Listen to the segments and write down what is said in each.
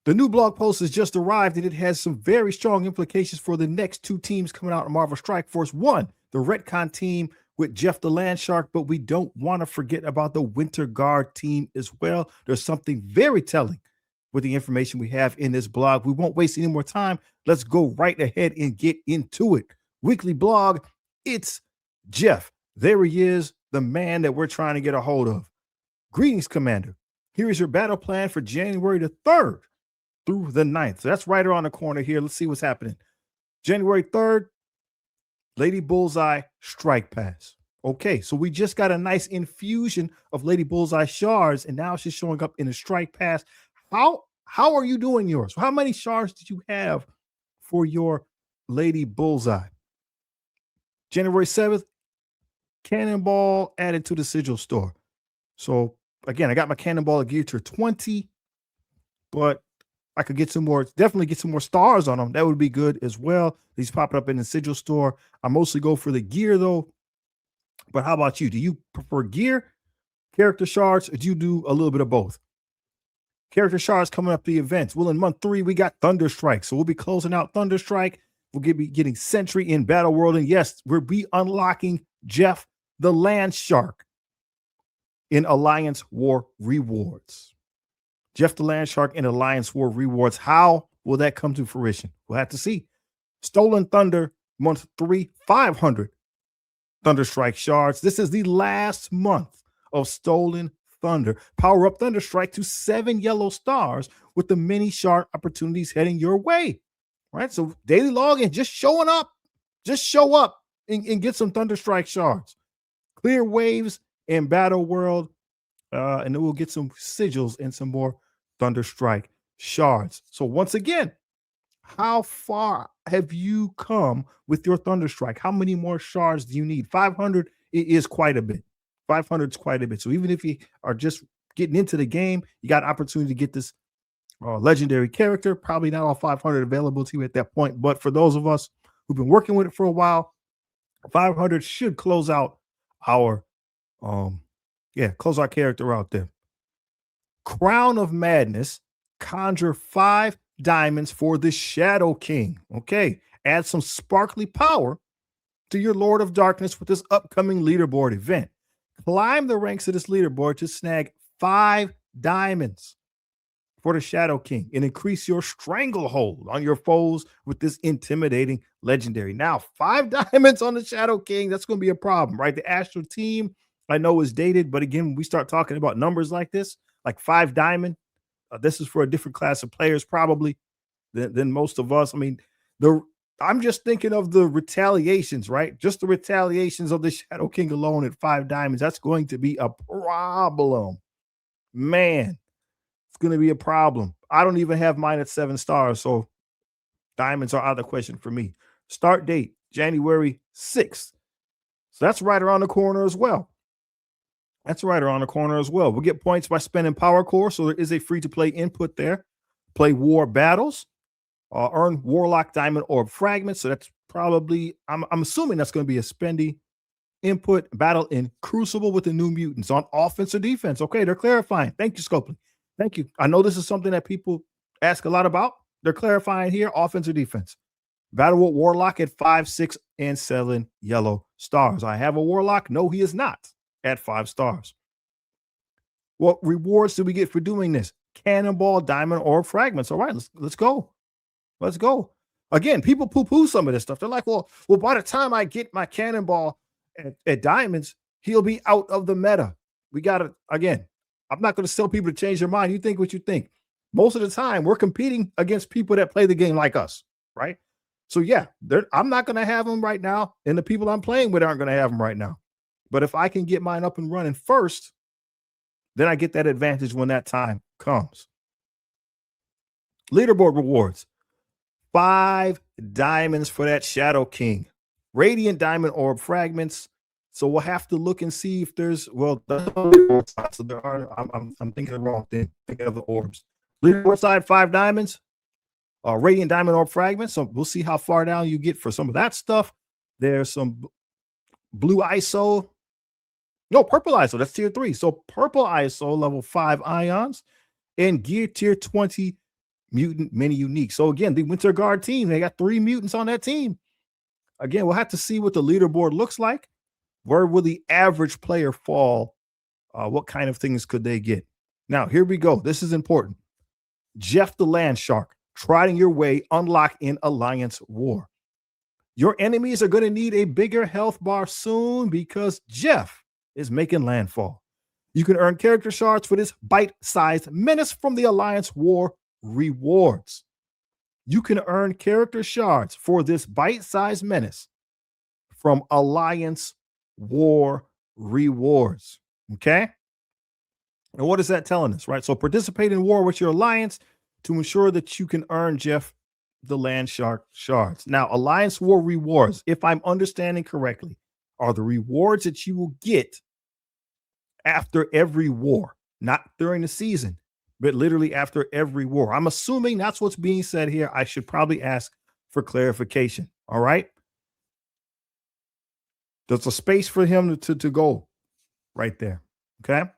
The new blog post has just arrived, and it has some very strong implications for the next two teams coming out in Marvel Strike Force. One, the Retcon team with Jeff the Land Shark, but we don't want to forget about the Winter Guard team as well. There's something very telling with the information we have in this blog. We won't waste any more time. Let's go right ahead and get into it. Weekly blog, it's Jeff. There he is, the man that we're trying to get a hold of. Greetings, Commander. Here is your battle plan for January the 3rd through the 9th. So that's right around the corner here. Let's see what's happening. January 3rd, Lady Bullseye Strike Pass. Okay, so we just got a nice infusion of Lady Bullseye shards, and now she's showing up in a Strike Pass. How are you doing yours? How many shards did you have for your Lady Bullseye? January 7th, Cannonball added to the Sigil store. So again, I got my Cannonball gear to 20, but I could get some more, definitely get some more stars on them. That would be good as well. These popping up in the Sigil store. I mostly go for the gear though. But how about you? Do you prefer gear, character shards, or do you do a little bit of both? Character shards coming up the events. Well, in month 3, we got Thunder Strike. So we'll be closing out Thunder Strike. We'll be getting Sentry in Battle World. And yes, we'll be unlocking Jeff the Land Shark in Alliance War Rewards. Jeff the Land Shark in Alliance War Rewards. How will that come to fruition? We'll have to see. Stolen Thunder, month 3, 500 Thunder Strike shards. This is the last month of Stolen Thunder. Power up Thunder Strike to 7 yellow stars with the mini shard opportunities heading your way. Right? So daily login, just showing up. Just show up and get some Thunder Strike shards. Clear waves in Battle World. And then we'll get some sigils and some more Thunder Strike shards. So once again, how far have you come with your Thunder Strike? How many more shards do you need? 500 is quite a bit. 500 is quite a bit. So even if you are just getting into the game, you got an opportunity to get this legendary character. Probably not all 500 available to you at that point. But for those of us who've been working with it for a while, 500 should close out our close our character out there. Crown of Madness, conjure 5 diamonds for the Shadow King. Okay, add some sparkly power to your Lord of Darkness with this upcoming leaderboard event. Climb the ranks of this leaderboard to snag 5 diamonds for the Shadow King and increase your stranglehold on your foes with this intimidating legendary. Now, 5 diamonds on the Shadow King, that's going to be a problem, right? The Astral team, I know, is dated, but again, when we start talking about numbers like this, like 5 diamond, this is for a different class of players probably than most of us. I mean, I'm just thinking of the retaliations, right? Just the retaliations of the Shadow King alone at 5 diamonds. That's going to be a problem. Man, it's going to be a problem. I don't even have mine at 7 stars, so diamonds are out of the question for me. Start date, January 6th. So that's right around the corner as well. We'll get points by spending Power Core, so there is a free-to-play input there. Play War Battles. Earn Warlock Diamond Orb Fragments. So that's probably, I'm assuming that's going to be a spendy input. Battle in Crucible with the New Mutants on offense or defense. Okay, they're clarifying. Thank you, Scopely. Thank you. I know this is something that people ask a lot about. They're clarifying here, offense or defense. Battle with Warlock at 5, 6, and 7 yellow stars. I have a Warlock. No, he is not at 5 stars. What rewards do we get for doing this? Cannonball, Diamond Orb Fragments. All right, let's go. Let's go. Again, people poo-poo some of this stuff. They're like, well, by the time I get my Cannonball at Diamonds, he'll be out of the meta. We got to, again, I'm not going to tell people to change their mind. You think what you think. Most of the time, we're competing against people that play the game like us, right? So, yeah, I'm not going to have them right now, and the people I'm playing with aren't going to have them right now. But if I can get mine up and running first, then I get that advantage when that time comes. Leaderboard rewards. 5 diamonds for that Shadow King. Radiant Diamond Orb Fragments. So we'll have to look and see if there's, well, so there are, I'm thinking the wrong thing, thinking of the orbs. Leaderboard side, 5 diamonds. Radiant Diamond Orb Fragments. So we'll see how far down you get for some of that stuff. There's some blue ISO. No, purple ISO. That's tier 3. So purple ISO, level 5 ions. And gear tier 20 mutant mini unique. So again, the Winter Guard team, they got 3 mutants on that team. Again, we'll have to see what the leaderboard looks like. Where will the average player fall? What kind of things could they get? Now, here we go. This is important. Jeff the Land Shark, trotting your way, unlock in Alliance War. Your enemies are going to need a bigger health bar soon because Jeff is making landfall. You can earn character shards for this bite-sized menace from the Alliance War rewards. You can earn character shards for this bite-sized menace from Alliance War rewards. Okay? And what is that telling us, right? So participate in war with your alliance to ensure that you can earn Jeff the Land Shark shards. Now, Alliance War rewards, if I'm understanding correctly, are the rewards that you will get after every war, not during the season, but literally after every war. I'm assuming that's what's being said here. I should probably ask for clarification. All right. There's a space for him to go right there. Okay.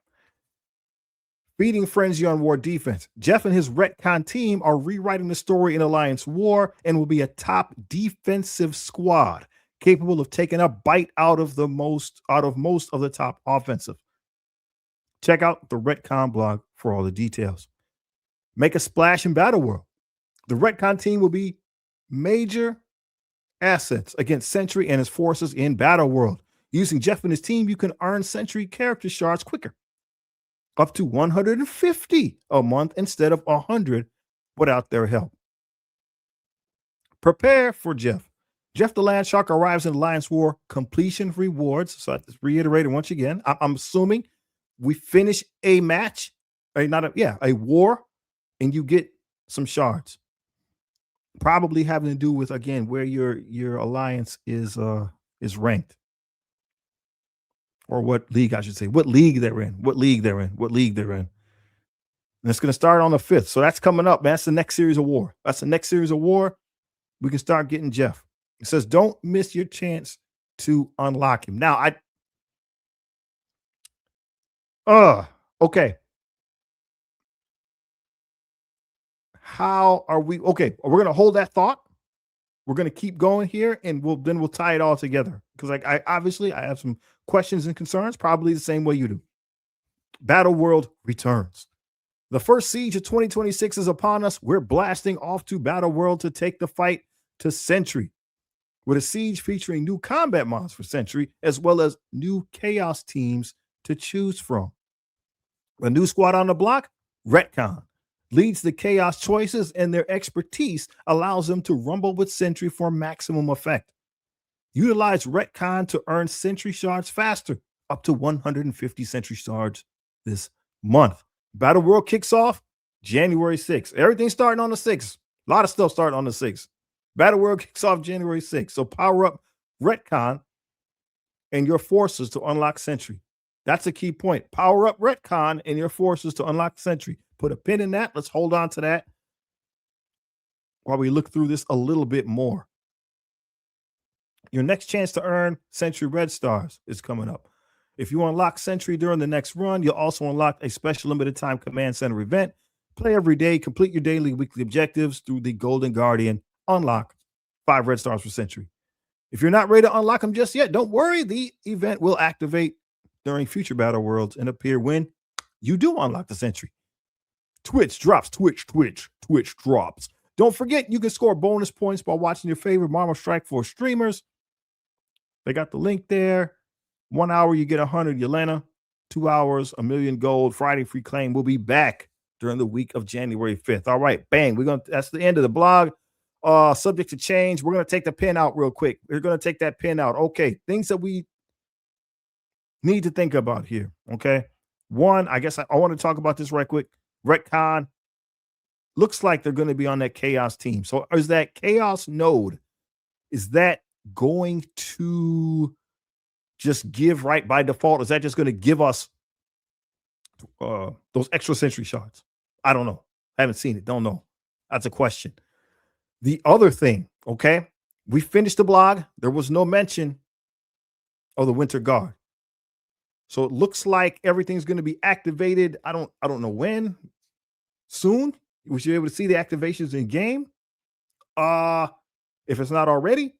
Feeding frenzy on war defense. Jeff and his retcon team are rewriting the story in Alliance War and will be a top defensive squad capable of taking a bite out of most of the top offensive. Check out the retcon blog for all the details. Make a splash in Battle World. The retcon team will be major assets against Sentry and his forces in Battle World. Using Jeff and his team, you can earn Sentry character shards quicker. Up to 150 a month instead of 100 without their help. Prepare for Jeff. Jeff the Land Shark arrives in Alliance War completion rewards. So I just reiterated once again. I'm assuming we finish a match, a war, and you get some shards. Probably having to do with, again, where your alliance is ranked. Or what league, I should say. What league they're in. And it's going to start on the 5th. So that's coming up, man. That's the next series of war. We can start getting Jeff. It says, don't miss your chance to unlock him. Now, okay. How are we? Okay, we're going to hold that thought. We're going to keep going here, and we'll tie it all together. Because I have some questions and concerns, probably the same way you do. Battle World returns. The first siege of 2026 is upon us. We're blasting off to Battle World to take the fight to Sentry. With a siege featuring new combat mods for Sentry, as well as new Chaos teams to choose from. A new squad on the block, Retcon, leads the Chaos choices, and their expertise allows them to rumble with Sentry for maximum effect. Utilize Retcon to earn Sentry shards faster, up to 150 Sentry shards this month. Battle World kicks off January 6th. Everything's starting on the 6th. A lot of stuff starting on the 6th. Battle World kicks off January 6th. So power up Retcon and your forces to unlock Sentry. That's a key point. Power up Retcon and your forces to unlock Sentry. Put a pin in that. Let's hold on to that while we look through this a little bit more. Your next chance to earn Sentry Red Stars is coming up. If you unlock Sentry during the next run, you'll also unlock a special limited time command center event. Play every day, complete your daily weekly objectives through the Golden Guardian. Unlock 5 Red Stars for Sentry. If you're not ready to unlock them just yet, don't worry. The event will activate during future Battle Worlds and appear when you do unlock the Sentry. Twitch drops. Don't forget, you can score bonus points by watching your favorite Marvel Strike Force streamers. They got the link there. 1 hour, you get 100 Yelena. 2 hours, 1,000,000 gold. Friday free claim. We'll be back during the week of January 5th. All right, bang. That's the end of the blog. Subject to change. We're going to take the pin out real quick. We're going to take that pin out. Okay, things that we need to think about here. Okay. One, I guess I want to talk about this right quick. Retcon looks like they're going to be on that Chaos team. So is that Chaos node, is that going to just give right by default? Is that just going to give us those extra Sentry shards? I don't know. I haven't seen it. Don't know. That's a question. The other thing, okay, we finished the blog. There was no mention of the Winter Guard. So it looks like everything's going to be activated. I don't know when. Soon. Was you able to see the activations in game? If it's not already.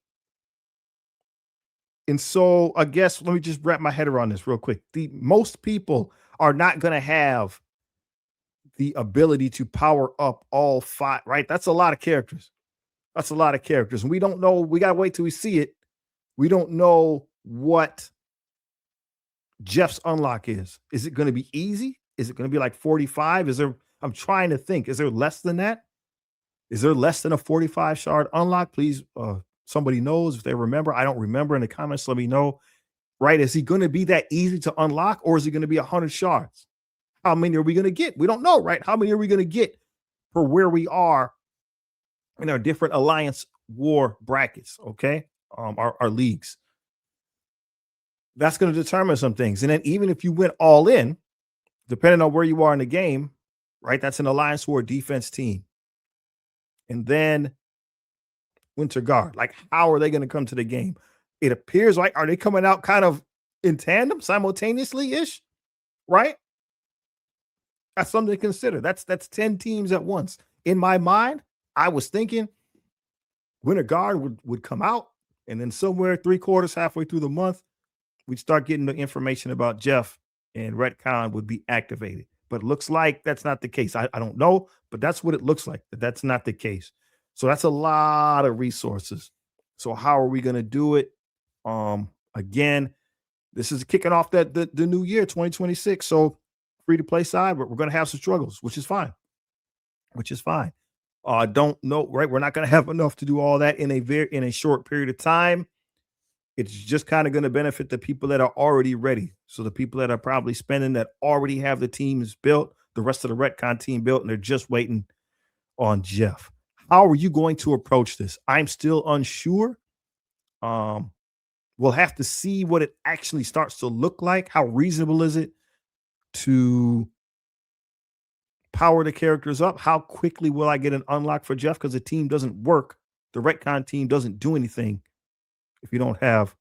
And so I guess let me just wrap my head around this real quick. The most people are not going to have the ability to power up all five, right? That's a lot of characters. That's a lot of characters. And we don't know. We got to wait till we see it. We don't know what Jeff's unlock is. Is it going to be easy? Is it going to be like 45? I'm trying to think. Is there less than that? Is there less than a 45 shard unlock? Please, somebody knows if they remember. I don't remember in the comments. Let me know. Right? Is he going to be that easy to unlock, or is he going to be 100 shards? How many are we going to get? We don't know, right? How many are we going to get for where we are in our different alliance war brackets? Okay, our leagues. That's going to determine some things. And then even if you went all in, depending on where you are in the game, right? That's an alliance war defense team. And then Winter Guard. Like, how are they going to come to the game? It appears like, are they coming out kind of in tandem, simultaneously-ish? Right? That's something to consider. That's 10 teams at once. In my mind, I was thinking Winter Guard would come out, and then somewhere 3/4, halfway through the month, we'd start getting the information about Jeff, and Retcon would be activated. But it looks like that's not the case. I don't know, but that's what it looks like. That's not the case. So that's a lot of resources. So how are we going to do it? Again, this is kicking off the new year, 2026. So free to play side, but we're going to have some struggles, which is fine. Don't know, right? We're not going to have enough to do all that in a short period of time. It's just kind of going to benefit the people that are already ready. So the people that are probably spending, that already have the teams built, the rest of the Retcon team built, and they're just waiting on Jeff. How are you going to approach this? I'm still unsure. We'll have to see what it actually starts to look like. How reasonable is it to power the characters up? How quickly will I get an unlock for Jeff? Because the team doesn't work. The Retcon team doesn't do anything if you don't have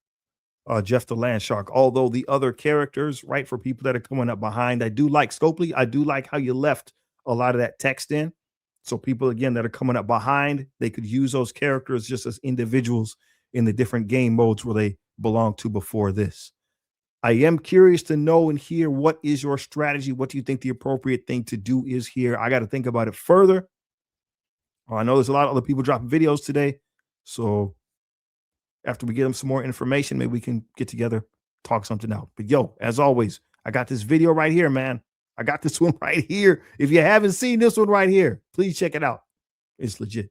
Jeff the Land Shark. Although the other characters, right, for people that are coming up behind, I do like Scopely. I do like how you left a lot of that text in. So people, again, that are coming up behind, they could use those characters just as individuals in the different game modes where they belong to before this. I am curious to know and hear, what is your strategy? What do you think the appropriate thing to do is here? I got to think about it further. I know there's a lot of other people dropping videos today. So after we get them some more information, maybe we can get together, talk something out. But yo, as always, I got this video right here, man. I got this one right here. If you haven't seen this one right here, please check it out. It's legit.